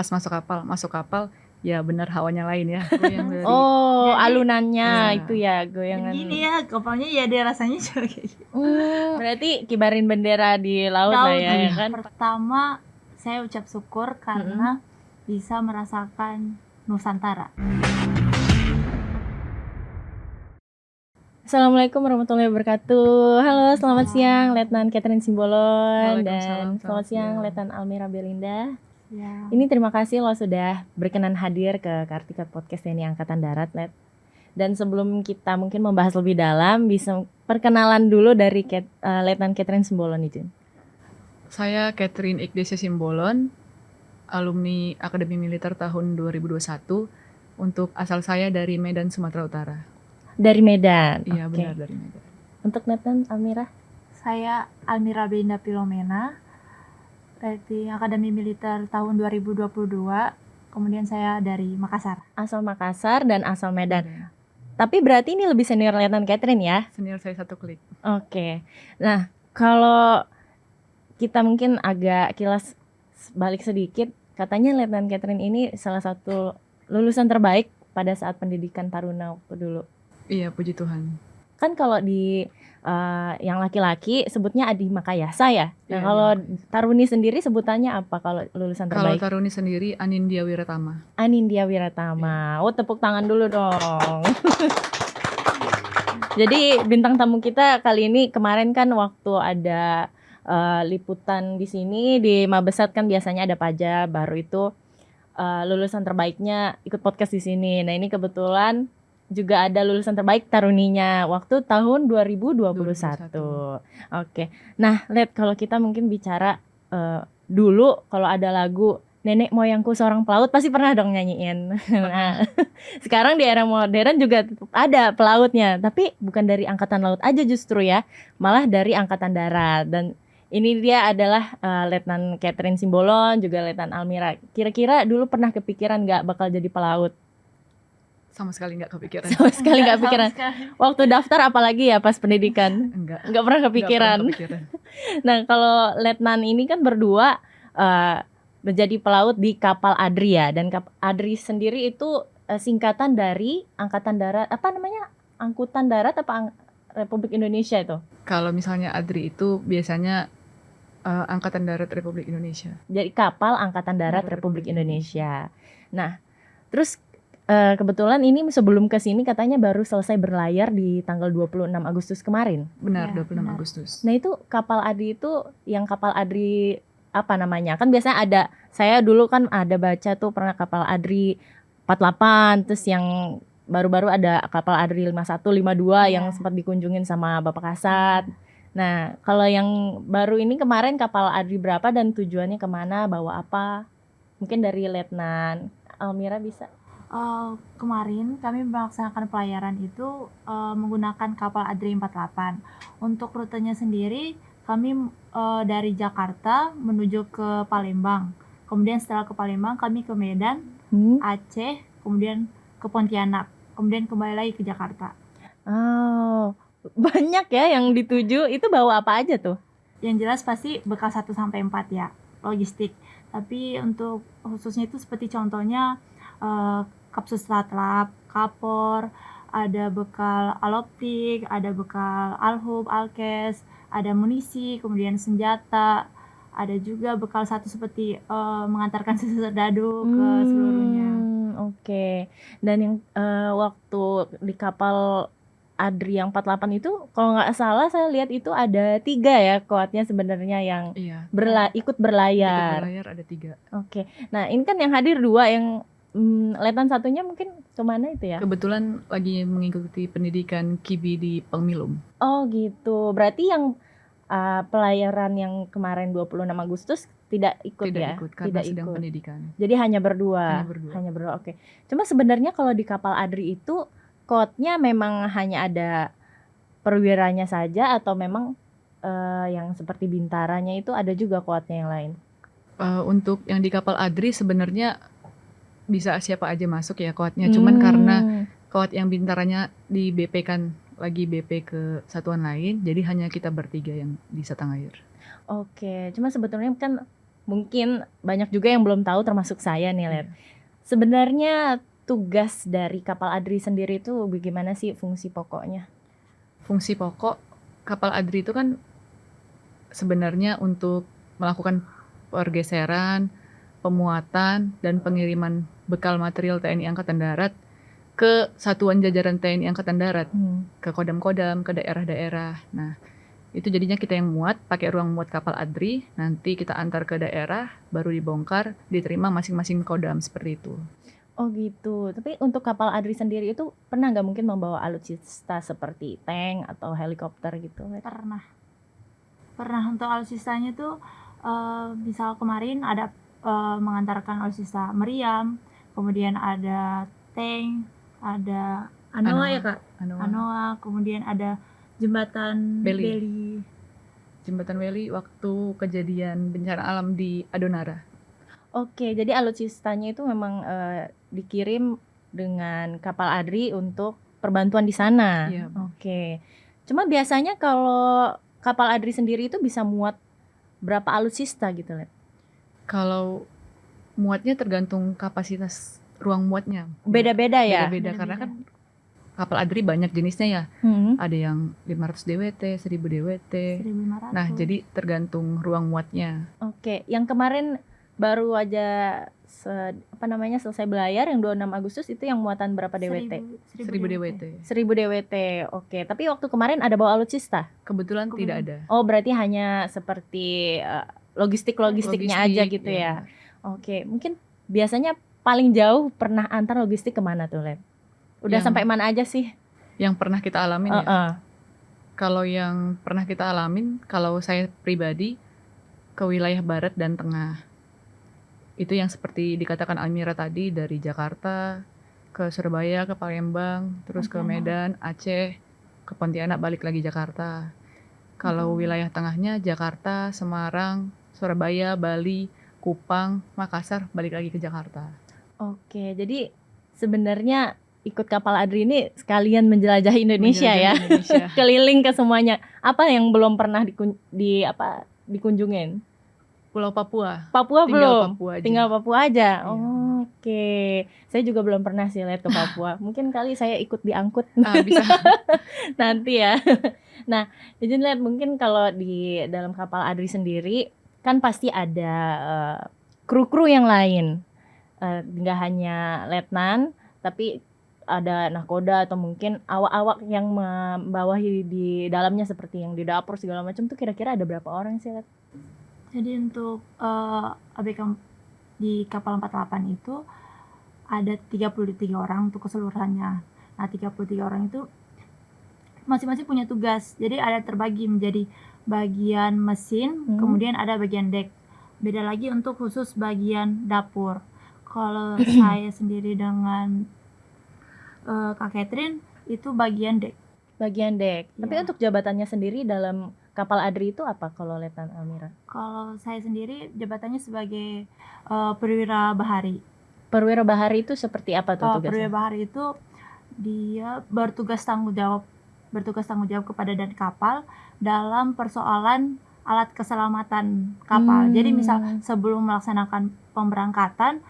pas masuk kapal ya benar hawanya lain ya. Goyang dari Oh, Jadi, alunannya Iya. itu ya goyangan. Gini ya, kapalnya ya dia rasanya juga kayak gitu. Berarti kibarin bendera di laut lah Laut, ya, ya kan? Pertama saya ucap syukur karena bisa merasakan Nusantara. Assalamualaikum warahmatullahi wabarakatuh. Halo, selamat siang Letnan Catherine Simbolon dan Waalaikumsalam, selamat siang siang. Letnan Almira Belinda. Ya. Ini terima kasih lo sudah berkenan hadir ke Kartika Podcast TNI Angkatan Darat, Let. Dan sebelum kita mungkin membahas lebih dalam, bisa perkenalan dulu dari Letnan Catherine Simbolon izin. Saya Catherine Igdesia Simbolon, alumni Akademi Militer tahun 2021. Untuk asal saya dari Medan, Sumatera Utara. Dari Medan. Iya, Oke. benar dari Medan. Untuk Letnan Almira? Saya Almira Belinda Pilomena, dari Akademi Militer tahun 2022. Kemudian saya dari Makassar. Asal Makassar dan asal Medan. Tapi berarti ini lebih senior Letnan Catherine ya? Senior saya 1 klik. Oke. Nah, kalau kita mungkin agak kilas balik sedikit, katanya Letnan Catherine ini salah satu lulusan terbaik pada saat pendidikan Taruna waktu dulu. Iya, puji Tuhan. Kan kalau di yang laki-laki sebutnya Adi Makayasa ya. Nah, Iya, kalau Adi Makayasa. Taruni sendiri sebutannya apa kalau lulusan Kalau terbaik? Taruni sendiri Anindya Wiratama. Anindya Wiratama. Oh, tepuk tangan dulu dong. Jadi bintang tamu kita kali ini kemarin kan waktu ada liputan di sini di Mabesat kan biasanya ada pajak baru itu lulusan terbaiknya ikut podcast di sini. Nah, ini kebetulan juga ada lulusan terbaik Taruninya waktu tahun 2021. Oke. Nah, Let, kalau kita mungkin bicara dulu kalau ada lagu Nenek Moyangku Seorang Pelaut pasti pernah dong nyanyiin. Nah, sekarang di era modern juga tetap ada pelautnya, tapi bukan dari angkatan laut aja justru ya, malah dari angkatan darat. Dan ini dia adalah Letnan Catherine Simbolon juga Letnan Almira. Kira-kira dulu pernah kepikiran nggak bakal jadi pelaut? Sama sekali nggak kepikiran. Sama sekali nggak kepikiran. Waktu daftar apalagi ya pas pendidikan? Nggak pernah kepikiran. Nah, kalau Letnan ini kan berdua menjadi pelaut di kapal Adri ya, dan Adri sendiri itu singkatan dari Angkatan Darat, apa namanya? Angkutan Darat apa Republik Indonesia itu? Kalau misalnya Adri itu biasanya Angkatan Darat Republik Indonesia. Jadi kapal Angkatan Darat Republik Indonesia. Nah, terus kebetulan ini sebelum ke sini katanya baru selesai berlayar di tanggal 26 Agustus kemarin. Benar, Ya, 26 benar. Agustus. Nah, itu kapal Adri itu yang kapal Adri apa namanya? Kan biasanya ada, saya dulu kan ada baca tuh pernah kapal Adri 48, terus yang baru-baru ada kapal Adri 51, 52 yang sempat dikunjungin sama Bapak Kasat. Nah, kalau yang baru ini kemarin kapal Adri berapa dan tujuannya kemana, bawa apa? Mungkin dari Letnan Almira bisa. Kemarin kami melaksanakan pelayaran itu menggunakan kapal Adri 48. Untuk rutenya sendiri kami dari Jakarta menuju ke Palembang. Kemudian setelah ke Palembang kami ke Medan, Aceh, kemudian ke Pontianak, kemudian kembali lagi ke Jakarta. Oh, banyak ya yang dituju. Itu bawa apa aja tuh? Yang jelas pasti bekal 1-4 ya, logistik. Tapi untuk khususnya itu seperti contohnya kapsul Statlab, kapor, ada bekal aloptik, ada bekal alhub, alkes, ada munisi, kemudian senjata, ada juga bekal satu seperti mengantarkan susu serdadu ke seluruhnya. Oke. Dan yang waktu di kapal Adri yang 48 itu kalau nggak salah saya lihat itu ada 3 ya kuatnya sebenarnya yang ikut berlayar. Ikut berlayar ada 3. Oke. Nah, ini kan yang hadir 2, yang Letnan satunya mungkin kemana itu ya? Kebetulan lagi mengikuti pendidikan KIBI di Pengmilum. Oh gitu. Berarti yang pelayaran yang kemarin 26 Agustus tidak ikut ya? Tidak ikut karena sedang pendidikan. Jadi hanya berdua. Oke. Cuma sebenarnya kalau di kapal Adri itu kotnya memang hanya ada perwiranya saja atau memang yang seperti bintaranya itu ada juga kotnya yang lain? Untuk yang di kapal Adri sebenarnya bisa siapa aja masuk ya kotnya. Cuman karena kot yang bintaranya di BP kan lagi BP ke satuan lain, jadi hanya kita bertiga yang di Satangayur. Oke, cuma sebetulnya kan mungkin banyak juga yang belum tahu termasuk saya nih, Let. Sebenarnya tugas dari kapal Adri sendiri itu bagaimana sih fungsi pokoknya? Fungsi pokok kapal Adri itu kan sebenarnya untuk melakukan pergeseran, pemuatan, dan pengiriman bekal material TNI Angkatan Darat ke satuan jajaran TNI Angkatan Darat, ke kodam-kodam, ke daerah-daerah. Nah, itu jadinya kita yang muat, pakai ruang muat kapal Adri, nanti kita antar ke daerah, baru dibongkar, diterima masing-masing kodam, seperti itu. Oh gitu. Tapi untuk kapal Adri sendiri itu pernah nggak mungkin membawa alutsista seperti tank atau helikopter gitu? Let? Pernah untuk alutsistanya tuh misal kemarin ada mengantarkan alutsista meriam, kemudian ada tank, ada Anoa ya Kak? Anoa, kemudian ada jembatan Beli. Jembatan Weli waktu kejadian bencana alam di Adonara. Oke, jadi alutsistanya itu memang dikirim dengan kapal Adri untuk perbantuan di sana. Iya. Oke. Cuma biasanya kalau kapal Adri sendiri itu bisa muat berapa alutsista gitu, Let? Kalau muatnya tergantung kapasitas ruang muatnya. Beda-beda ya? Beda-beda karena kan kapal Adri banyak jenisnya ya. Ada yang 500 DWT, 1000 DWT. 1500. Nah, jadi tergantung ruang muatnya. Oke, yang kemarin baru aja selesai belayar yang 26 Agustus itu yang muatan berapa DWT? 1000 DWT. 1000 DWT. Oke, tapi waktu kemarin ada bawa alutsista? Kebetulan tidak ada. Oh, berarti hanya seperti logistiknya aja gitu ya. Oke, mungkin biasanya paling jauh pernah antar logistik kemana tuh, Let? Udah sampai mana aja sih? Yang pernah kita alamin ya? Kalau yang pernah kita alamin, kalau saya pribadi ke wilayah barat dan tengah. Itu yang seperti dikatakan Almira tadi, dari Jakarta ke Surabaya, ke Palembang, terus ke Medan, Aceh, ke Pontianak, balik lagi Jakarta. Kalau wilayah tengahnya Jakarta, Semarang, Surabaya, Bali, Kupang, Makassar, balik lagi ke Jakarta. Oke, jadi sebenarnya ikut kapal Adri ini sekalian menjelajahi Indonesia ya. Keliling ke semuanya. Apa yang belum pernah dikunjungin? Pulau Papua. Papua belum? Papua aja. Tinggal Papua aja. Iya. Oke. Saya juga belum pernah sih lihat ke Papua. Mungkin kali saya ikut diangkut. Bisa. Nanti ya. Nah, izin lihat mungkin kalau di dalam kapal Adri sendiri kan pasti ada kru-kru yang lain. Nggak hanya letnan, tapi ada nahkoda atau mungkin awak-awak yang membawahi di dalamnya seperti yang di dapur segala macam tuh kira-kira ada berapa orang sih, Let? Jadi untuk ABK di kapal 48 itu ada 33 orang untuk keseluruhannya. Nah, 33 orang itu masing-masing punya tugas. Jadi ada terbagi menjadi bagian mesin, kemudian ada bagian dek. Beda lagi untuk khusus bagian dapur. Kalau saya sendiri dengan Kak Catherine itu bagian dek. Bagian dek. Tapi untuk jabatannya sendiri dalam kapal Adri itu apa kalau Letnan Almira? Kalau saya sendiri jabatannya sebagai perwira bahari. Perwira bahari itu seperti apa tuh tugasnya? Perwira bahari itu dia bertugas tanggung jawab kepada dan kapal dalam persoalan alat keselamatan kapal. Jadi misal sebelum melaksanakan pemberangkatan,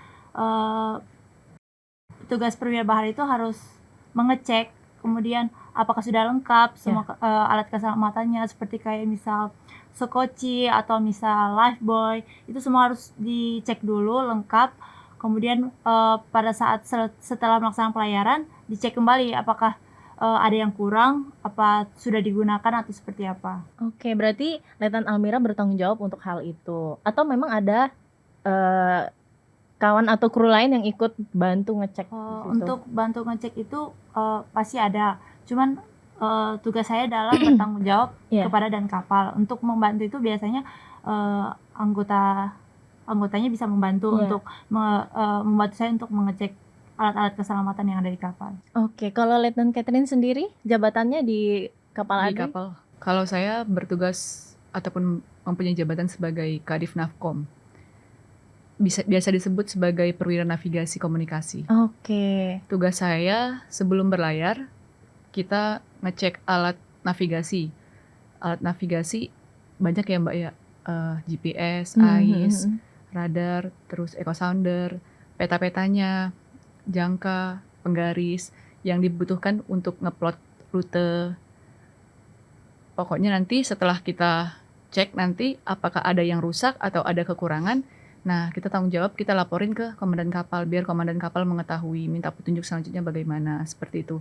tugas perwira bahari itu harus mengecek kemudian apakah sudah lengkap semua alat keselamatannya, seperti kayak misal skoci atau misal lifebuoy, itu semua harus dicek dulu lengkap. Kemudian pada saat setelah melaksanakan pelayaran dicek kembali apakah ada yang kurang, apa sudah digunakan atau seperti apa. Oke, berarti Letnan Almira bertanggung jawab untuk hal itu, atau memang ada kawan atau kru lain yang ikut bantu ngecek? Untuk bantu ngecek itu pasti ada, cuman tugas saya dalam bertanggung jawab kepada dan kapal. Untuk membantu itu biasanya anggotanya bisa membantu untuk membantu saya untuk mengecek alat-alat keselamatan yang ada di kapal. Oke, kalau Letnan Catherine sendiri jabatannya di kapal Adri? Di kapal. Kalau saya bertugas ataupun mempunyai jabatan sebagai Kadif Navkom. Biasa disebut sebagai perwira navigasi komunikasi. Oke. Tugas saya sebelum berlayar, kita ngecek alat navigasi. Alat navigasi banyak ya Mbak ya, GPS, AIS, radar, terus echo sounder, peta-petanya, jangka, penggaris yang dibutuhkan untuk ngeplot rute. Pokoknya nanti setelah kita cek nanti apakah ada yang rusak atau ada kekurangan, nah kita tanggung jawab, kita laporin ke komandan kapal biar komandan kapal mengetahui, minta petunjuk selanjutnya bagaimana, seperti itu.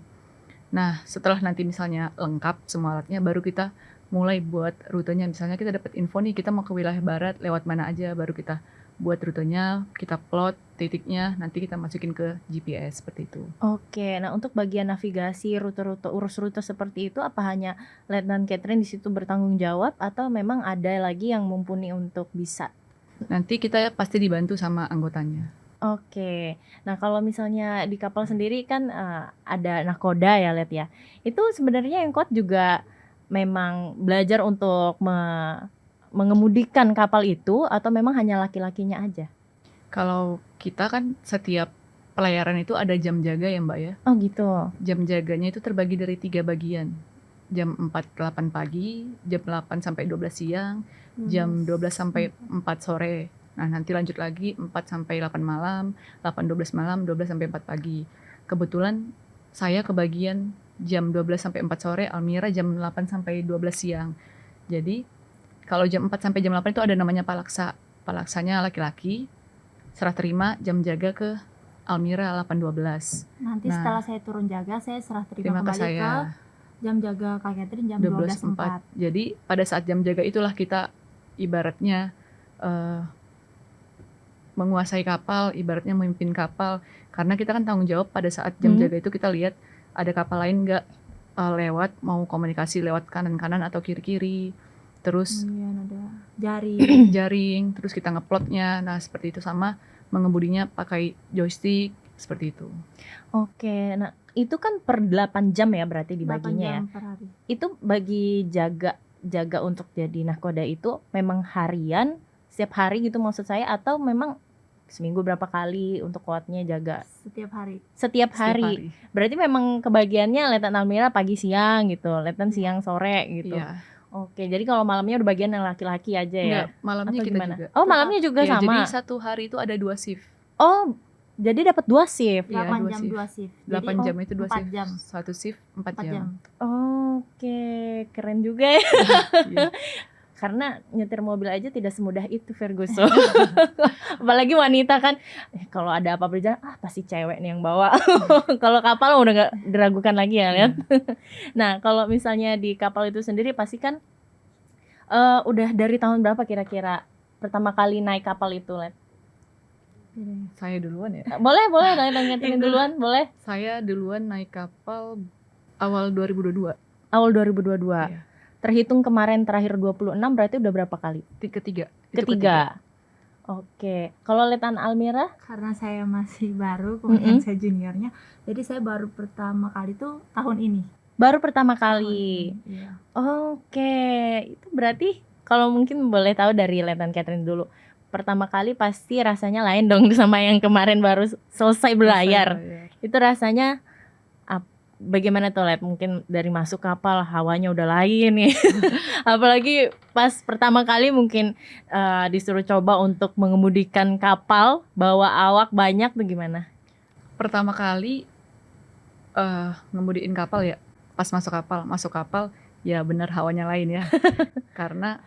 Nah, setelah nanti misalnya lengkap semua alatnya, baru kita mulai buat rutenya. Misalnya kita dapat info nih, kita mau ke wilayah barat, lewat mana aja, baru kita buat rutenya, kita plot titiknya, nanti kita masukin ke GPS, seperti itu. Oke, nah untuk bagian navigasi rute-rute, urus rute seperti itu, apa hanya Letnan Catherine di situ bertanggung jawab atau memang ada lagi yang mumpuni untuk bisa? Nanti kita pasti dibantu sama anggotanya. Oke, nah kalau misalnya di kapal sendiri kan ada nahkoda ya Let ya. Itu sebenarnya yang kuat juga memang belajar untuk mengemudikan kapal itu atau memang hanya laki-lakinya aja? Kalau kita kan setiap pelayaran itu ada jam jaga ya Mbak ya. Oh gitu. Jam jaganya itu terbagi dari 3 bagian. Jam 4 ke 8 pagi, jam 8 sampai 12 siang, jam 12 sampai 4 sore. Nah, nanti lanjut lagi 4 sampai 8 malam, 8-12 malam, 12 sampai 4 pagi. Kebetulan saya kebagian jam 12 sampai 4 sore, Almira jam 8 sampai 12 siang. Jadi, kalau jam 4 sampai jam 8 itu ada namanya palaksa. Palaksanya laki-laki, serah terima jam jaga ke Almira 8-12. Nanti Nah, setelah saya turun jaga, saya serah terima terima ke kembali ke saya. jam jaga Kak Catherine jam 12.04. 12.04. Jadi pada saat jam jaga itulah kita ibaratnya menguasai kapal, ibaratnya memimpin kapal. Karena kita kan tanggung jawab pada saat jam jaga itu kita lihat ada kapal lain nggak lewat, mau komunikasi lewat kanan-kanan atau kiri-kiri. Terus Kemudian ada jaring. jaring, terus kita ngeplotnya. Nah seperti itu, sama mengemudinya pakai joystick, seperti itu. Oke, nah itu kan per 8 jam ya berarti 8 dibaginya ya. jam per hari. Itu bagi jaga untuk jadi nahkoda itu memang harian, setiap hari gitu maksud saya, atau memang seminggu berapa kali untuk kuatnya jaga? Setiap hari. Setiap hari. Berarti memang kebagiannya Letnan Almira pagi siang gitu, Letnan siang sore gitu. Iya. Oke, jadi kalau malamnya udah bagian yang laki-laki aja ya? Enggak, malamnya Atau kita gimana? juga. Oh, malamnya juga Ya, sama. jadi satu hari itu ada 2 shift. Oh, jadi dapat 2 shift. Iya, 8 2 jam shift. 2 shift. 8 Jadi jam itu 2 4 shift. jam. Satu shift 4 4 jam. jam. Oke, keren juga ya. Iya. Karena nyetir mobil aja tidak semudah itu, Ferguson. Apalagi wanita kan, kalau ada apa berjalan, pasti cewek nih yang bawa. Kalau kapal udah gak diragukan lagi ya, lihat. Nah, kalau misalnya di kapal itu sendiri pasti kan udah dari tahun berapa kira-kira pertama kali naik kapal itu, Let? Saya duluan ya. Boleh, nanya-nanyain duluan, boleh. Saya duluan naik kapal awal 2022. Awal 2022. Iya. Terhitung kemarin terakhir 26 berarti udah berapa kali? Ketiga. Ketiga. Oke. Kalau Letnan Almira? Karena saya masih baru, kemudian saya juniornya. Jadi saya baru pertama kali tuh tahun ini. Baru pertama kali. Iya. Oke. Itu berarti kalau mungkin boleh tahu dari Letnan Catherine dulu. Pertama kali pasti rasanya lain dong sama yang kemarin baru selesai berlayar. Itu rasanya bagaimana tuh, Let? Mungkin dari masuk kapal hawanya udah lain nih. Apalagi pas pertama kali mungkin disuruh coba untuk mengemudikan kapal, bawa awak banyak tuh gimana? Pertama kali ngemudiin kapal ya, pas masuk kapal ya benar hawanya lain ya. Karena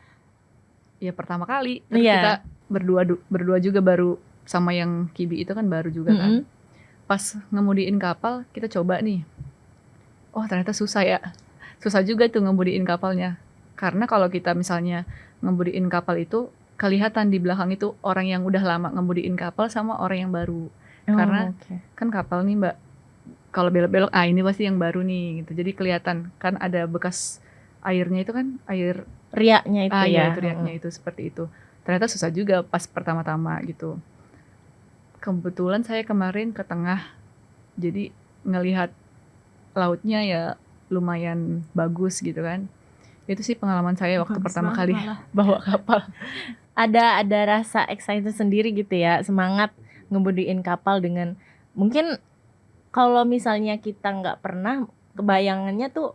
ya pertama kali, terus kita berdua juga baru sama yang Kibi itu kan baru juga kan. Pas ngemudiin kapal kita coba nih. Oh ternyata susah ya. Susah juga tuh ngemudiin kapalnya. Karena kalau kita misalnya ngemudiin kapal itu kelihatan di belakang itu orang yang udah lama ngemudiin kapal sama orang yang baru. Karena kan kapal nih Mbak, kalau belok-belok ini pasti yang baru nih gitu. Jadi kelihatan kan ada bekas airnya itu kan, air riaknya itu ya. Itu riaknya itu seperti itu. Ternyata susah juga pas pertama-tama gitu. Kebetulan saya kemarin ke tengah. Jadi ngelihat lautnya ya lumayan bagus gitu kan. Itu sih pengalaman saya waktu pertama kali bawa kapal. Ada rasa excited sendiri gitu ya, semangat ngemudiin kapal dengan mungkin kalau misalnya kita nggak pernah, kebayangannya tuh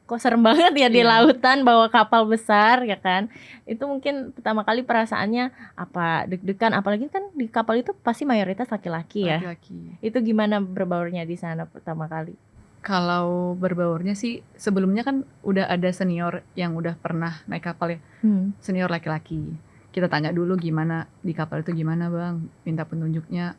kok serem banget ya di Iya. lautan bawa kapal besar ya kan. Itu mungkin pertama kali perasaannya apa deg-degan, apalagi kan di kapal itu pasti mayoritas laki-laki ya. Laki-laki. Itu gimana berbaurnya di sana pertama kali? Kalau berbaurnya sih sebelumnya kan udah ada senior yang udah pernah naik kapal ya, senior laki-laki. Kita tanya dulu gimana di kapal itu gimana bang, minta petunjuknya,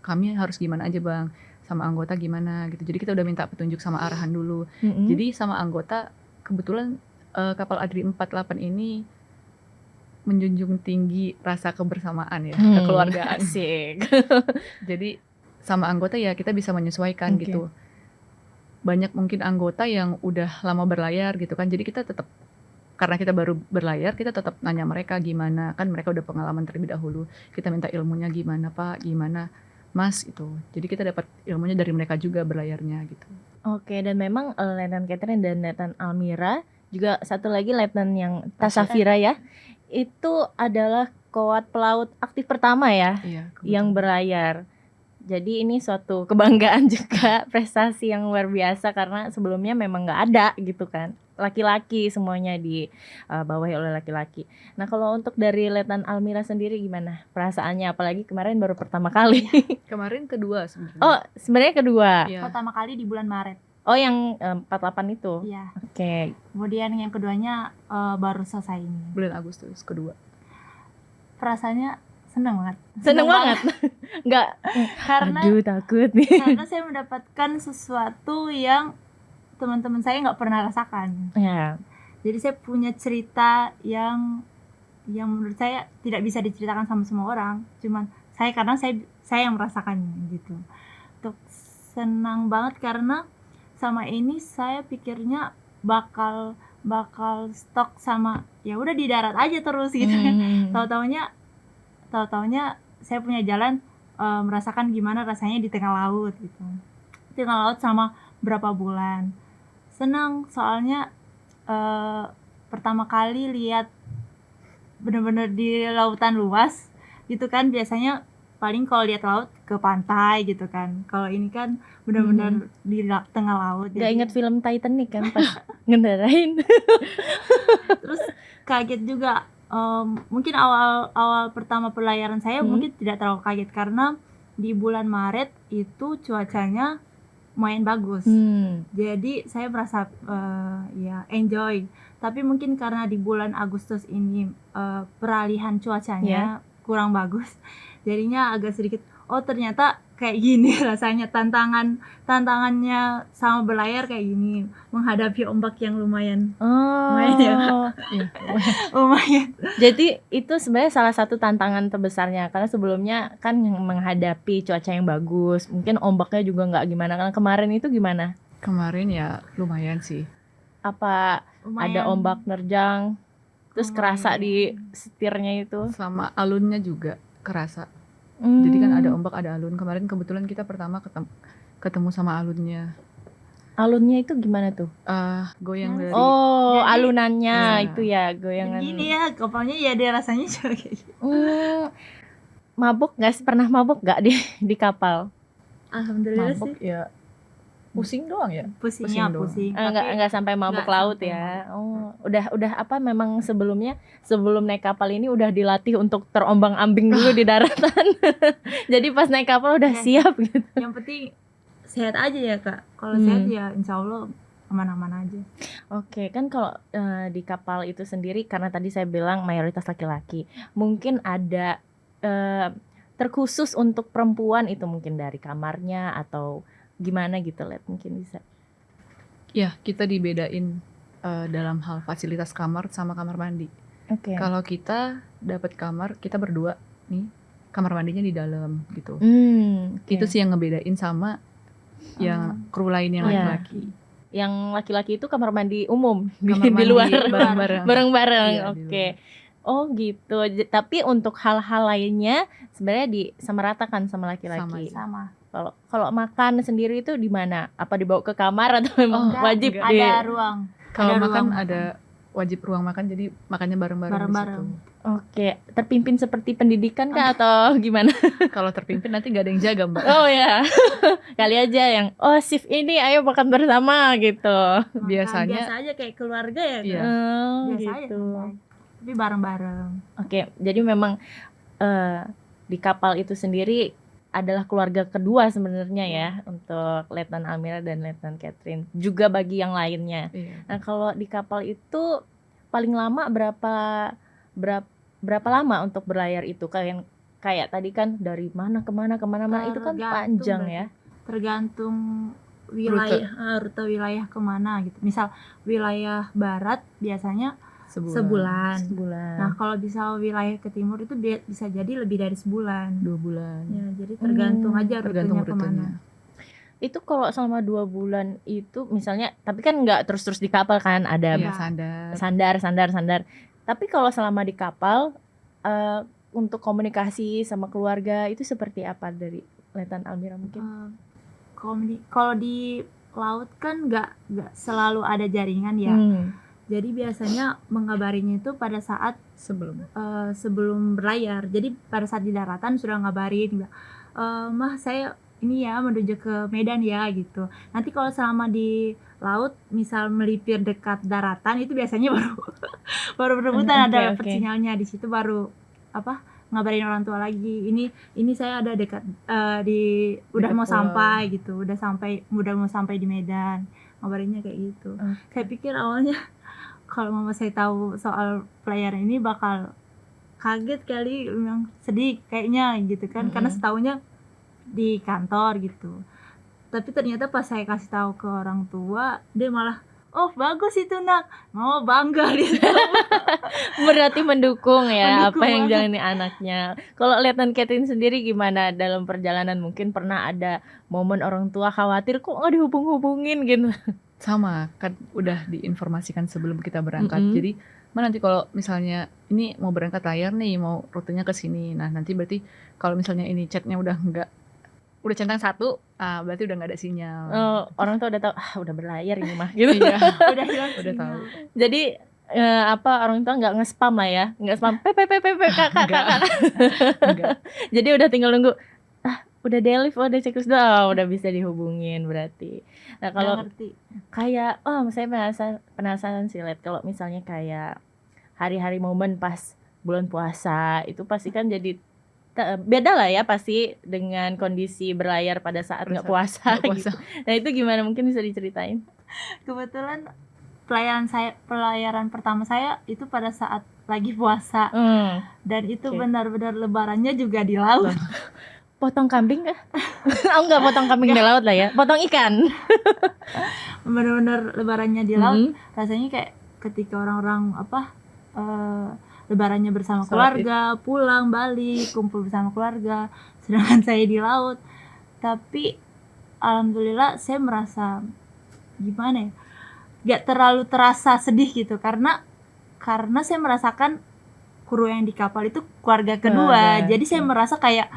kami harus gimana aja bang, sama anggota gimana gitu. Jadi kita udah minta petunjuk sama arahan dulu. Jadi sama anggota kebetulan kapal Adri 48 ini menjunjung tinggi rasa kebersamaan ya, kekeluargaan. Asik. Jadi sama anggota ya kita bisa menyesuaikan Oke. gitu. Banyak mungkin anggota yang udah lama berlayar gitu kan, jadi kita tetap, karena kita baru berlayar, kita tetap nanya mereka gimana, kan mereka udah pengalaman terlebih dahulu, kita minta ilmunya gimana pak, gimana mas itu, jadi kita dapat ilmunya dari mereka juga berlayarnya gitu. Oke, dan memang Letnan Catherine dan Letnan Almira juga satu lagi Letnan yang Tasafira ya, itu adalah Koat Pelaut aktif pertama ya Iya, yang berlayar. Jadi ini suatu kebanggaan juga, prestasi yang luar biasa karena sebelumnya memang nggak ada gitu kan. Laki-laki semuanya dibawahi oleh laki-laki. Nah kalau untuk dari Letnan Almira sendiri gimana perasaannya? Apalagi kemarin baru pertama kali. Kemarin kedua sebenarnya. Oh sebenarnya kedua. Iya. Pertama kali di bulan Maret. Oh yang 48 itu. Iya. Oke. Kemudian yang keduanya baru selesai ini. Bulan Agustus kedua. Perasaannya seneng banget. Seneng banget. Nggak. Karena Aduh takut nih. karena saya mendapatkan sesuatu yang teman-teman saya nggak pernah rasakan. Ya. Jadi saya punya cerita yang menurut saya tidak bisa diceritakan sama semua orang. Cuman karena saya yang merasakannya gitu. Untuk senang banget karena sama ini saya pikirnya bakal stok sama ya udah di darat aja terus gitu kan. Tahu-taunya saya punya jalan merasakan gimana rasanya di tengah laut gitu. Tengah laut sama berapa bulan. Senang soalnya pertama kali lihat benar-benar di lautan luas gitu kan, biasanya paling kalau lihat laut ke pantai gitu kan. Kalau ini kan benar-benar di tengah laut. Gak inget film Titanic kan pas ngendarain. Terus kaget juga. Mungkin awal pertama pelayaran saya mungkin tidak terlalu kaget karena di bulan Maret itu cuacanya lumayan bagus. Jadi saya merasa ya enjoy. Tapi mungkin karena di bulan Agustus ini peralihan cuacanya kurang bagus, jadinya agak sedikit ternyata kayak gini rasanya, tantangannya sama berlayar kayak gini, menghadapi ombak yang lumayan ya. Lumayan. Jadi itu sebenarnya salah satu tantangan terbesarnya karena sebelumnya kan menghadapi cuaca yang bagus, mungkin ombaknya juga nggak gimana. Karena kemarin itu gimana? Kemarin ya lumayan sih. Apa ada ombak nerjang, terus kerasa di setirnya itu? Sama alunnya juga kerasa. Jadi kan ada ombak, ada alun. Kemarin kebetulan kita pertama ketemu sama alunnya. Alunnya itu gimana tuh? Goyang dari. Jadi, alunannya itu ya goyangan. Gini ya, kapalnya ya dia rasanya juga kayak gitu. Mabuk nggak sih? Pernah mabuk nggak di kapal? Alhamdulillah Mabuk sih. ya. Pusing doang ya. Pusing. Enggak sampai mabuk laut ya. Udah apa memang sebelum naik kapal ini udah dilatih untuk terombang-ambing dulu di daratan. Jadi pas naik kapal udah siap gitu. Yang penting sehat aja ya Kak. Kalau sehat ya insya Allah aman-aman aja. Oke, kan kalau di kapal itu sendiri karena tadi saya bilang mayoritas laki-laki, mungkin ada terkhusus untuk perempuan itu mungkin dari kamarnya atau gimana gitu, Let, mungkin bisa. Ya, kita dibedain dalam hal fasilitas kamar sama kamar mandi. Oke. Kalau kita dapat kamar, kita berdua nih, kamar mandinya di dalam gitu. Itu sih yang ngebedain sama yang kru lain yang laki-laki. Yang laki-laki itu kamar mandi umum Kamar di mandi luar bareng-bareng. Iya, Oke. Oh gitu. Tapi untuk hal-hal lainnya sebenarnya disamaratakan sama laki-laki. Sama. Kalau makan sendiri itu di mana? Apa dibawa ke kamar atau memang wajib ada ruang? Kalau ada makan ruang ada wajib ruang makan, jadi makannya bareng-bareng di situ. Oke, terpimpin seperti pendidikan kah atau gimana? Kalau terpimpin nanti nggak ada yang jaga, Mbak. Oh ya, kali aja yang shift ini ayo makan bersama gitu. Makan Biasanya- biasa aja kayak keluarga ya. Iya. Biasa aja Gitu. santai. Tapi bareng-bareng. Oke, jadi memang di kapal itu sendiri adalah keluarga kedua sebenarnya ya untuk Letnan Almira dan Letnan Catherine. Juga bagi yang lainnya. Iya. Nah, kalau di kapal itu paling lama berapa lama untuk berlayar itu? Kayak tadi kan dari mana ke mana itu kan Tergantung panjang berarti. ya. Tergantung wilayah rute wilayah kemana gitu. Misal wilayah barat biasanya sebulan. Nah, kalau bisa wilayah ke timur itu bisa jadi lebih dari sebulan. 2 bulan. Ya, jadi tergantung aja Tergantung rutenya kemana. rutenya. Itu kalau selama 2 bulan itu misalnya, tapi kan nggak terus-terus di kapal kan, ada Iya, sandar. sandar. Tapi kalau selama di kapal untuk komunikasi sama keluarga itu seperti apa dari Letnan Almira mungkin? Kalau di laut kan nggak selalu ada jaringan ya. Jadi biasanya mengabarinya itu pada saat sebelum berlayar. Jadi pada saat di daratan sudah ngabarin, mah saya ini ya menuju ke Medan ya gitu. Nanti kalau selama di laut misal melipir dekat daratan itu biasanya baru berebutan ada dapat sinyalnya, di situ baru ngabarin orang tua lagi. Ini saya ada dekat udah mau sampai gitu. Udah mau sampai di Medan. Ngabarinnya kayak gitu. Saya pikir awalnya kalau mama saya tahu soal pelayaran ini bakal kaget kali, memang sedih kayaknya gitu kan, karena setahunya di kantor gitu. Tapi ternyata pas saya kasih tahu ke orang tua, dia malah bagus itu nak, mau bangga dia. Berarti mendukung ya Mendukung apa yang banget. jalani anaknya. Kalau Letnan Catherine sendiri gimana dalam perjalanan? Mungkin pernah ada momen orang tua khawatir kok nggak dihubung-hubungin gitu. Sama, kan udah diinformasikan sebelum kita berangkat. Jadi, nanti kalau misalnya ini mau berangkat layar nih, mau rutenya ke sini. Nah, nanti berarti kalau misalnya ini chatnya udah centang 1, berarti udah nggak ada sinyal. Orang tuh udah tahu udah berlayar ini mah gitu. Iya, Udah hilang udah sinyal. tahu. Jadi orang tua nggak nge-spam lah ya, nggak spam kakak. Enggak. Jadi udah tinggal nunggu udah delif, udah checklist udah bisa dihubungin berarti. Nah, kalau ngerti. kayak saya penasaran sih Let, kalau misalnya kayak hari-hari momen pas bulan puasa itu pasti kan jadi beda lah ya pasti dengan kondisi berlayar pada saat nggak puasa, gitu. Nah, itu gimana, mungkin bisa diceritain? Kebetulan pelayaran pertama saya itu pada saat lagi puasa. Dan itu benar-benar lebarannya juga di laut. Potong kambing kah? Enggak potong kambing di laut lah ya, potong ikan. Benar-benar lebarannya di laut. Rasanya kayak ketika orang-orang lebarannya bersama keluarga, pulang balik kumpul bersama keluarga, sedangkan saya di laut. Tapi alhamdulillah saya merasa gimana ya, gak terlalu terasa sedih gitu, karena saya merasakan kru yang di kapal itu keluarga kedua. Jadi saya merasa kayak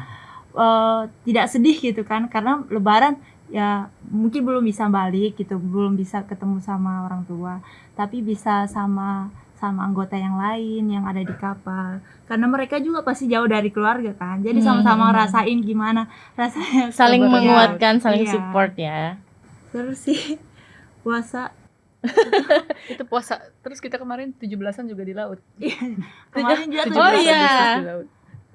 tidak sedih gitu kan, karena lebaran ya mungkin belum bisa balik gitu, belum bisa ketemu sama orang tua, tapi bisa sama anggota yang lain yang ada di kapal, karena mereka juga pasti jauh dari keluarga kan, jadi sama-sama ngerasain gimana rasanya saling menguatkan, saling support ya. Terus sih puasa itu puasa, terus kita kemarin 17-an juga di laut. kemarin juga 17 iya. di laut.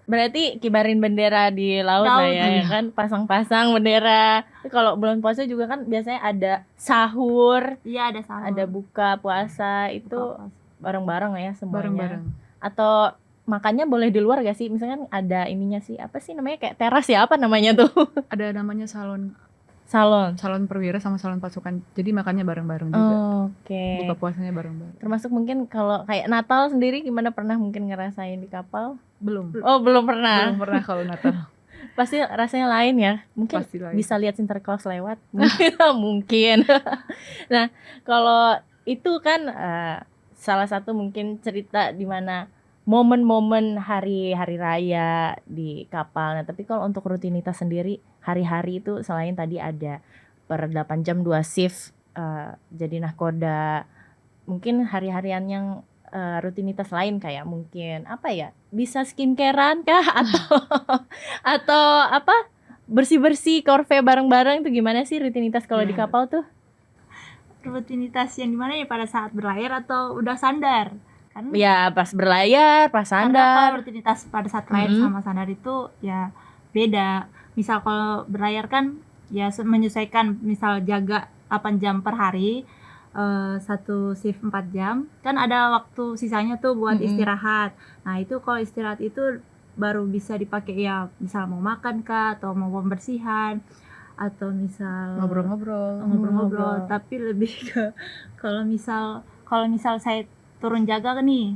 Berarti kibarin bendera di laut lah ya, kan pasang-pasang bendera. Kalau bulan puasa juga kan biasanya ada sahur. Iya, ada sahur. Ada buka puasa, itu bareng-bareng ya semuanya. Bareng-bareng. Atau makannya boleh di luar gak sih? Misalkan ada ininya sih, apa sih namanya, kayak teras ya, apa namanya tuh? Ada namanya salon perwira sama salon pasukan. Jadi makannya bareng-bareng juga. Oke. Buka puasanya bareng-bareng. Termasuk mungkin kalau kayak Natal sendiri gimana, pernah mungkin ngerasain di kapal? Belum Belum pernah. Belum pernah kalau Natal. Pasti rasanya lain ya. Mungkin Pasti lain. bisa lihat Sinterklaas lewat. Mungkin. Nah, kalau itu kan salah satu mungkin cerita di mana momen-momen hari raya di kapal. Nah, tapi kalau untuk rutinitas sendiri hari-hari itu selain tadi ada per 8 jam 2 shift jadi nahkoda, mungkin hari-harian yang rutinitas lain kayak mungkin apa ya? Bisa skincarean kah atau apa? Bersih-bersih korve bareng-bareng itu gimana sih rutinitas kalau di kapal tuh? Rutinitas yang gimana ya, pada saat berlayar atau udah sandar? Kan Ya pas berlayar, pas karena kalau sandar. rutinitas pada saat berlayar sama sandar itu ya beda. Misal kalau berlayar kan ya menyesuaikan, misal jaga 8 jam per hari, satu shift 4 jam, kan ada waktu sisanya tuh buat istirahat. Nah itu kalau istirahat itu baru bisa dipakai ya, misal mau makan kah, atau mau pembersihan, atau misal ngobrol-ngobrol. Tapi lebih ke kalau misal saya turun jaga nih,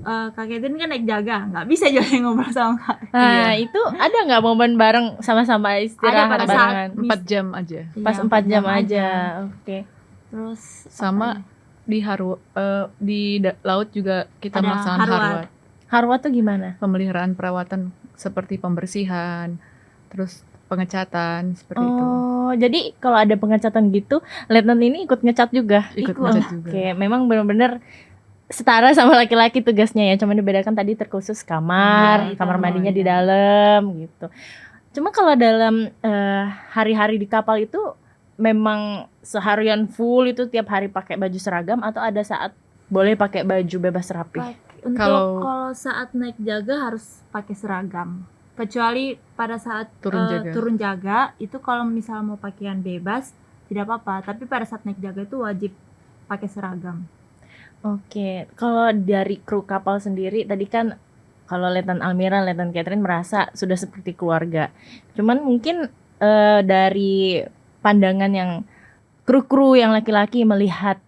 Kak Catherine kan naik jaga, nggak bisa juga ngobrol sama Kak. Nah itu ada nggak momen bareng sama-sama istirahat pada barengan? 4 jam aja. Pas Iya, 4 jam aja. Oke. Terus Sama di laut juga kita Ada melaksanakan harwat. harwat. Harwat tuh gimana? Pemeliharaan perawatan seperti pembersihan, terus pengecatan seperti itu. Oh, jadi kalau ada pengecatan gitu, Letnan ini ikut ngecat juga? Ikut ngecat juga. Oke, memang benar-benar setara sama laki-laki tugasnya ya, cuma dibedakan tadi terkhusus kamar mandinya di dalam gitu. Cuma kalau dalam hari-hari di kapal itu memang seharian full itu tiap hari pakai baju seragam atau ada saat boleh pakai baju bebas rapi? Kalau saat naik jaga harus pakai seragam. Kecuali pada saat turun jaga itu kalau misal mau pakaian bebas tidak apa-apa, tapi pada saat naik jaga itu wajib pakai seragam. Oke, kalau dari kru kapal sendiri tadi kan kalau Letnan Almira, Letnan Catherine merasa sudah seperti keluarga. Cuman mungkin dari pandangan yang kru-kru yang laki-laki melihat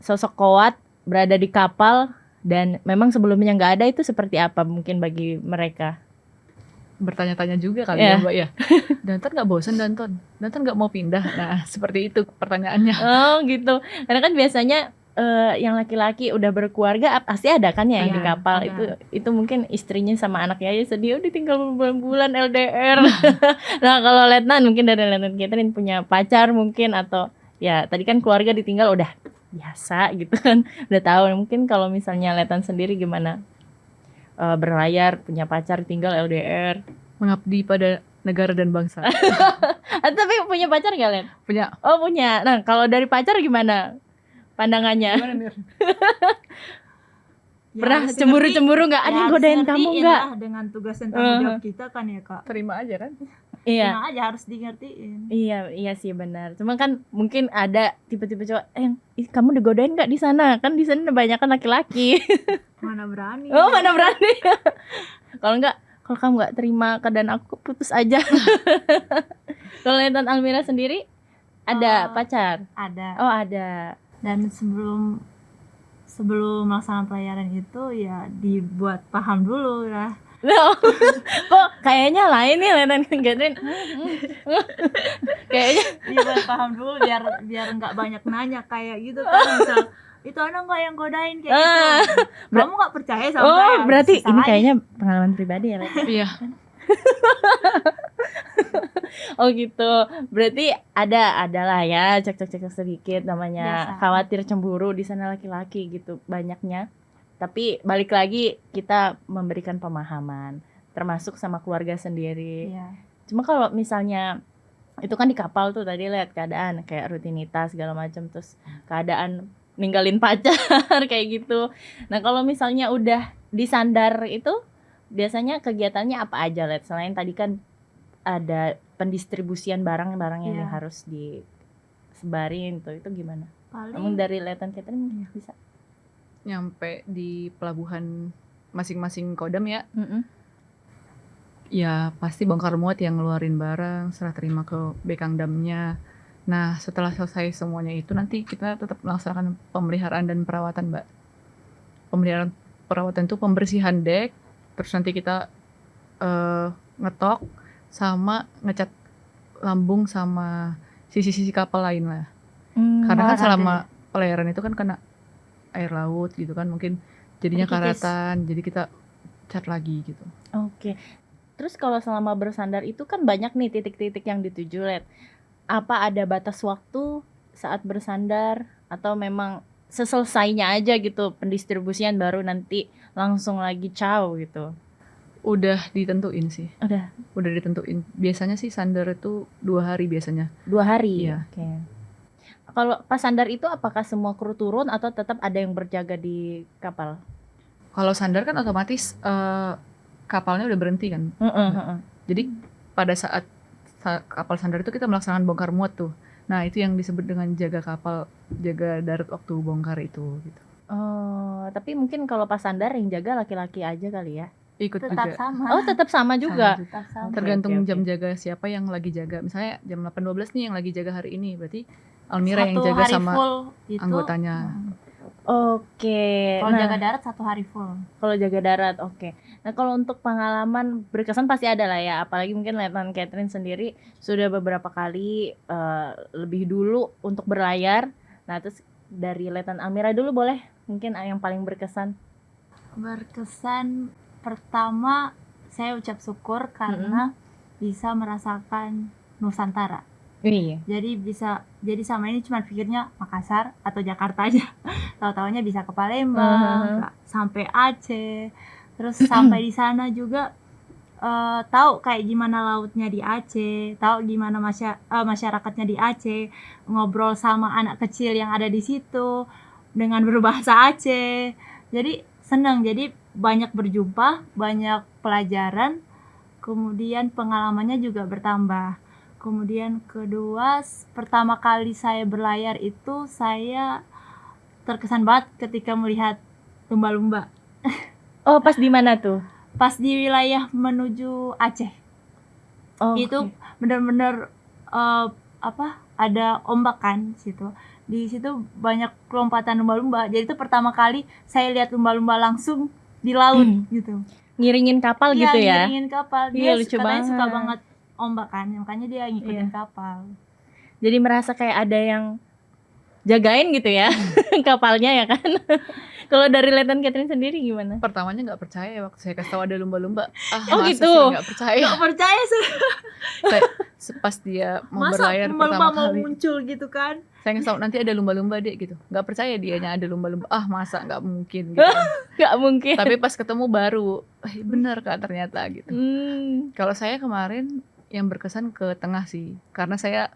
sosok Kowat berada di kapal dan memang sebelumnya nggak ada, itu seperti apa mungkin bagi mereka? Bertanya-tanya juga kali ya Mbak ya. Danton nggak bosan Danton nggak mau pindah. Nah seperti itu pertanyaannya. Oh gitu, karena kan biasanya yang laki-laki udah berkeluarga pasti ada kan ya yang di kapal. Itu mungkin istrinya sama anaknya aja sedih, ditinggal berbulan-bulan LDR. Nah kalau Letnan mungkin dari Letnan Catherine punya pacar mungkin, atau ya tadi kan keluarga ditinggal udah biasa gitu kan, udah tahu. Mungkin kalau misalnya Letnan sendiri gimana? Berlayar, punya pacar, tinggal LDR, mengabdi pada negara dan bangsa. Tapi punya pacar nggak, Len? Punya. Oh punya. Nah kalau dari pacar gimana pandangannya? Gimana Nir? Pernah cemburu-cemburu nggak? Ada yang godain kamu nggak? Dengan tugas dan tanggung jawab kita kan ya Kak. Terima aja kan? Iya. Terima aja, harus digertiin. Iya sih benar. Cuma kan mungkin ada tipe-tipe cowok, kamu digodain nggak di sana? Kan di sana banyak kan laki-laki. Mana berani. Oh mana berani. Kalau kamu nggak terima keadaan aku, putus aja. Kalau Letnan Almira sendiri ada pacar? Ada. Oh ada. Dan sebelum melaksanakan pelayaran itu ya dibuat paham dulu lah. Kok kayaknya lain nih Letnan Catherine. Kayaknya dibuat paham dulu biar nggak banyak nanya kayak gitu kan. Misal itu anak nggak yang godain kayak gitu, kamu nggak percaya sama saya. Oh berarti ini kayaknya pengalaman pribadi ya Letnan? Iya. Oh gitu, berarti ada lah ya cekcok sedikit, namanya biasa. Khawatir cemburu di sana laki-laki gitu banyaknya. Tapi balik lagi kita memberikan pemahaman, termasuk sama keluarga sendiri. Iya. Cuma kalau misalnya itu kan di kapal tuh tadi lihat keadaan kayak rutinitas segala macam, terus keadaan ninggalin pacar kayak gitu. Nah kalau misalnya udah di sandar itu biasanya kegiatannya apa aja, Let? Selain tadi kan ada pendistribusian barang-barang yang harus disebarin tuh, itu gimana? Paling dari Letnan Catherine bisa nyampe di pelabuhan masing-masing kodam ya. Ya pasti bongkar muat yang ngeluarin barang, serah terima ke Bekangdamnya. Nah setelah selesai semuanya itu nanti kita tetap melaksanakan pemeliharaan dan perawatan Mbak. Pemeliharaan perawatan itu pembersihan dek, terus nanti kita ngetok sama ngecat lambung sama sisi-sisi kapal lain lah. Karena kan selama pelayaran itu kan kena air laut gitu kan, mungkin jadinya karatan, jadi kita cat lagi gitu. Oke. Terus kalau selama bersandar itu kan banyak nih titik-titik yang dituju, Let. Apa ada batas waktu saat bersandar atau memang seselesainya aja gitu pendistribusian baru nanti langsung lagi caw gitu? Udah ditentuin sih. Udah ditentuin. Biasanya sih sandar itu 2 hari biasanya. 2 hari. Iya. Oke. Kalau pas sandar itu apakah semua kru turun atau tetap ada yang berjaga di kapal? Kalau sandar kan otomatis kapalnya udah berhenti kan. Jadi pada saat kapal sandar itu kita melaksanakan bongkar muat tuh. Nah, itu yang disebut dengan jaga kapal, jaga darat waktu bongkar itu gitu. Oh, tapi mungkin kalau pas sandar yang jaga laki-laki aja kali ya? Ikut Tetap juga. sama. Oh, tetap sama juga. Tetap sama. Oke, Tergantung oke. jam jaga siapa yang lagi jaga. Misalnya jam 8.12 nih yang lagi jaga hari ini, berarti Almira yang Satu jaga hari sama full itu, anggotanya. Oke. Kalau Nah, jaga darat 1 hari full. kalau jaga darat, oke. Nah, kalau untuk pengalaman berkesan pasti ada lah ya. Apalagi mungkin Letnan Catherine sendiri sudah beberapa kali lebih dulu untuk berlayar. Nah, terus dari Letnan Almira dulu boleh mungkin yang paling berkesan. Berkesan pertama saya ucap syukur karena bisa merasakan Nusantara. Iya. Jadi sama ini cuma pikirnya Makassar atau Jakarta aja. Tahu-taunya bisa ke Palembang, sampai Aceh. Terus sampai di sana juga tahu kayak gimana lautnya di Aceh, tahu gimana masyarakatnya di Aceh, ngobrol sama anak kecil yang ada di situ dengan berbahasa Aceh. Jadi senang, jadi banyak berjumpa, banyak pelajaran, kemudian pengalamannya juga bertambah. Kemudian kedua, pertama kali saya berlayar itu saya terkesan banget ketika melihat lumba-lumba. Oh, pas di mana tuh? Pas di wilayah menuju Aceh. Oh, Itu benar-benar ada ombak kan situ. Di situ banyak kelompatan lumba-lumba. Jadi itu pertama kali saya lihat lumba-lumba langsung di laut gitu. ngiringin kapal gitu ya? Ngiringin kapal. Iya, Dia lucu katanya suka banget. banget ombak kan, makanya dia ngikutin kapal. Jadi merasa kayak ada yang jagain gitu ya kapalnya ya kan. Kalau dari Letnan Catherine sendiri gimana? Pertamanya nggak percaya waktu saya kasih tahu ada lumba-lumba. Oh, masa gitu? sih nggak percaya. Nggak percaya sih. Saya, pas dia mau Masa berlayar lumba-lumba pertama mau kali, muncul gitu kan? saya ngasih tahu nanti ada lumba-lumba dek gitu. Nggak percaya dianya ada lumba-lumba. Masa nggak mungkin gitu kan. Gak mungkin. Tapi pas ketemu baru, bener Kak ternyata gitu. Kalau saya kemarin yang berkesan ke tengah sih, karena saya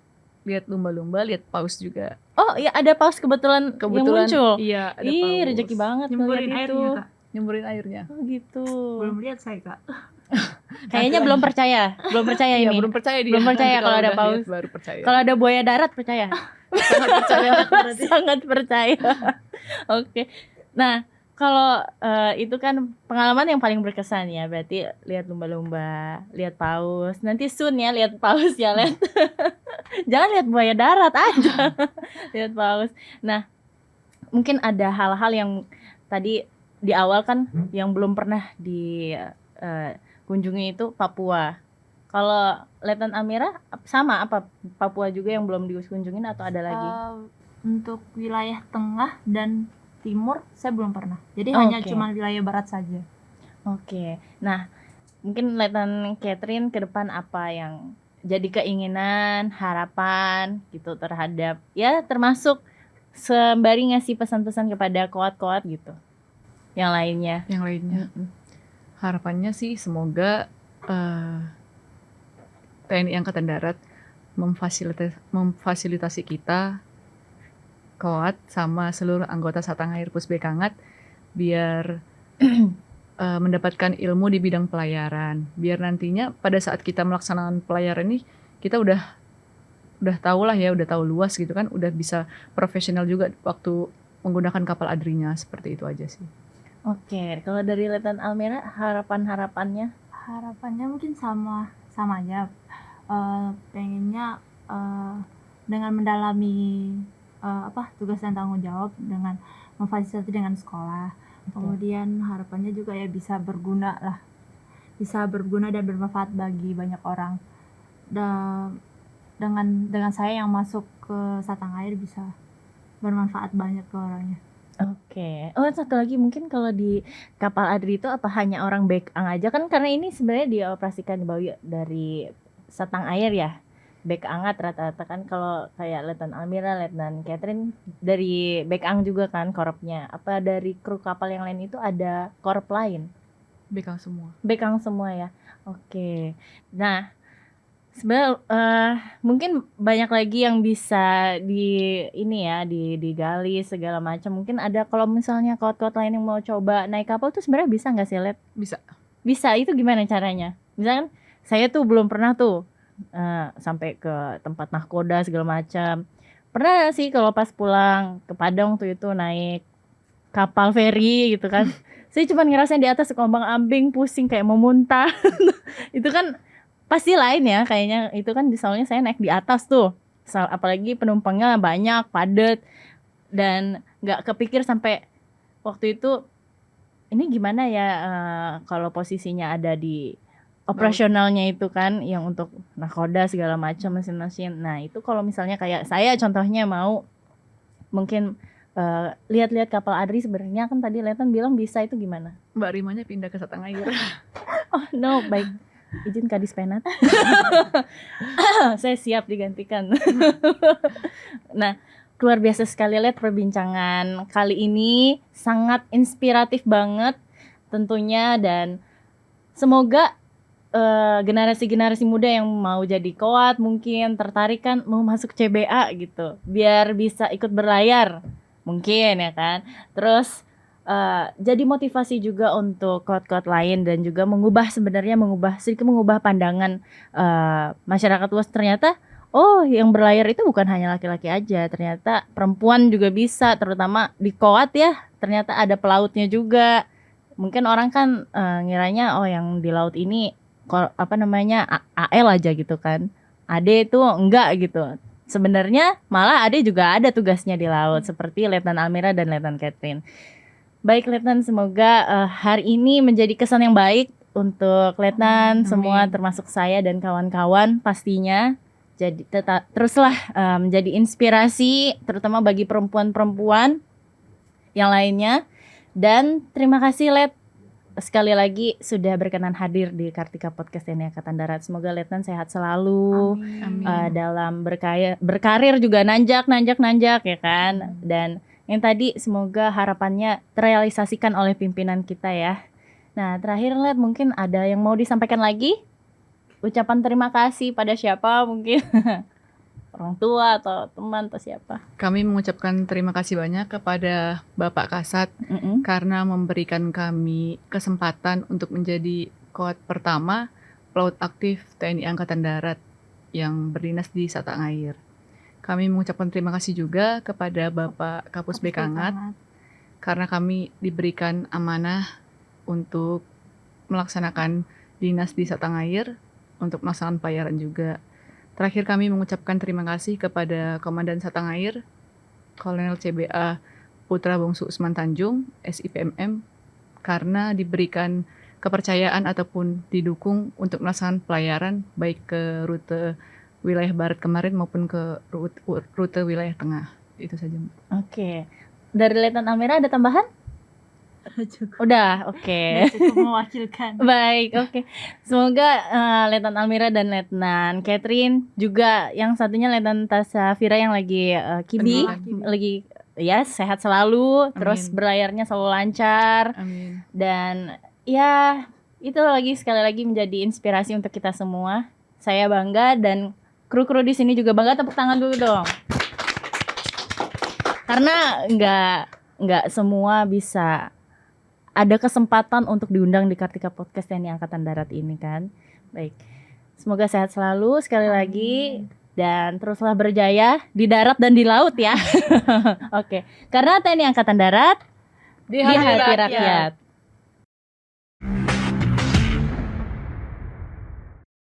lihat lumba-lumba, lihat paus juga. Oh ya, ada paus kebetulan yang muncul. Iya, ada Ih, paus. rezeki banget Nyemburin ngeliat airnya, itu. Kak. Nyemburin airnya. Oh gitu. Belum lihat saya, Kak. Kayaknya belum percaya Iya, ini. belum percaya dia. Belum percaya Nanti kalau ada udah paus. lihat baru percaya. Kalau ada buaya darat percaya. Sangat percaya. Sangat percaya. Oke. Nah, kalau itu kan pengalaman yang paling berkesan ya, berarti lihat lumba-lumba, lihat paus. Nanti soon ya lihat paus ya, lihat. Jangan lihat buaya darat aja. Lihat paus. Nah, mungkin ada hal-hal yang tadi di awal kan yang belum pernah dikunjungi itu Papua. Kalau Letnan Almira sama apa Papua juga yang belum dikunjungin atau ada lagi? Untuk wilayah tengah dan timur saya belum pernah. Jadi hanya cuma wilayah barat saja. Oke. Nah, mungkin Letnan Catherine ke depan apa yang jadi keinginan, harapan gitu terhadap ya termasuk sembari ngasih pesan-pesan kepada koat-koat gitu. Yang lainnya. Harapannya sih semoga TNI Angkatan Darat memfasilitasi kita koat sama seluruh anggota Satangair Pusbekangat biar mendapatkan ilmu di bidang pelayaran. Biar nantinya pada saat kita melaksanakan pelayaran ini kita udah tahu lah ya, udah tahu luas gitu kan, udah bisa profesional juga waktu menggunakan kapal Adrinya, seperti itu aja sih. Oke, kalau dari Letnan Almira harapannya? Harapannya mungkin sama aja. Pengennya dengan mendalami tugas dan tanggung jawab dengan memfasilitasi dengan sekolah. Kemudian harapannya juga ya bisa berguna dan bermanfaat bagi banyak orang. Dengan saya yang masuk ke Satangair bisa bermanfaat banyak ke orangnya. Oke. Oh, satu lagi mungkin kalau di kapal Adri itu apa hanya orang backang aja kan, karena ini sebenarnya dioperasikan di bawah dari Satangair ya. Backang rata-rata kan, kalau kayak Letnan Almira, Letnan Catherine dari Backang juga kan korupnya. Apa dari kru kapal yang lain itu ada korup lain? Bekal semua. Backang semua ya. Oke. Nah, sebenarnya mungkin banyak lagi yang bisa digali segala macam. Mungkin ada, kalau misalnya kawan-kawan lain yang mau coba naik kapal tuh sebenarnya bisa nggak sih, Let? Bisa, itu gimana caranya? Misalkan saya tuh belum pernah tuh sampai ke tempat nahkoda segala macam. Pernah sih kalau pas pulang ke Padang tuh itu naik kapal feri gitu kan. Saya cuma ngerasain di atas ombang-ambing, pusing kayak mau muntah. Itu kan pasti lain ya kayaknya, itu kan soalnya saya naik di atas tuh. Apalagi penumpangnya banyak, padat, dan nggak kepikir sampai waktu itu ini gimana ya kalau posisinya ada di operasionalnya itu kan, yang untuk nahkoda segala macam, mesin-mesin. Nah itu kalau misalnya kayak saya contohnya mau mungkin lihat-lihat kapal Adri, sebenarnya kan tadi Letnan bilang bisa, itu gimana? Mbak Rimanya pindah ke Satangayur. Oh no, baik, izin Kadis Penat. Saya siap digantikan. Nah, luar biasa sekali Let, perbincangan kali ini sangat inspiratif banget tentunya, dan semoga generasi-generasi muda yang mau jadi koat mungkin tertarik kan mau masuk CBA gitu, biar bisa ikut berlayar mungkin ya kan. Terus jadi motivasi juga untuk koat-koat lain, dan juga sedikit mengubah pandangan masyarakat luas. Ternyata yang berlayar itu bukan hanya laki-laki aja, ternyata perempuan juga bisa, terutama di koat ya, ternyata ada pelautnya juga. Mungkin orang kan ngiranya yang di laut ini AL aja gitu kan, Ade itu enggak gitu. Sebenarnya malah Ade juga ada tugasnya di laut, seperti Letnan Almira dan Letnan Catherine. Baik Letnan, semoga hari ini menjadi kesan yang baik untuk Letnan semua, termasuk saya dan kawan-kawan pastinya. Jadi teruslah menjadi inspirasi terutama bagi perempuan-perempuan yang lainnya. Dan terima kasih Let sekali lagi sudah berkenan hadir di Kartika Podcast TNI Angkatan Darat. Semoga Letnan sehat selalu. Amin. Dalam berkarir juga nanjak ya kan. Dan yang tadi semoga harapannya terrealisasikan oleh pimpinan kita ya. Nah terakhir Let, mungkin ada yang mau disampaikan lagi? Ucapan terima kasih pada siapa mungkin? Orang tua atau teman atau siapa? Kami mengucapkan terima kasih banyak kepada Bapak Kasat karena memberikan kami kesempatan untuk menjadi koat pertama pelaut aktif TNI Angkatan Darat yang berdinas di Satangayur. Kami mengucapkan terima kasih juga kepada Bapak Kapus Bekangat karena kami diberikan amanah untuk melaksanakan dinas di Satangayur, untuk melaksanakan pelayaran juga. Terakhir kami mengucapkan terima kasih kepada Komandan Satangayur, Kolonel CBA Putra Bungsu Usman Tanjung, SIPMM, karena diberikan kepercayaan ataupun didukung untuk melaksanakan pelayaran baik ke rute wilayah barat kemarin maupun ke rute wilayah tengah. Itu saja. Oke. Dari Letnan Almira ada tambahan? Cukup. Udah, oke. Cukup mewakilkan. Baik, oke. Semoga Letnan Almira dan Letnan Catherine, juga yang satunya Letnan Tasafira yang lagi kibi, lagi ya sehat selalu. Amin. Terus berlayarnya selalu lancar. Amin. Dan ya itu sekali lagi menjadi inspirasi untuk kita semua. Saya bangga dan kru-kru di sini juga bangga. Tepuk tangan dulu dong. Karena nggak semua bisa ada kesempatan untuk diundang di Kartika Podcast TNI Angkatan Darat ini kan. Baik, semoga sehat selalu sekali lagi, dan teruslah berjaya di darat dan di laut ya. Oke, karena TNI Angkatan Darat di hati rakyat.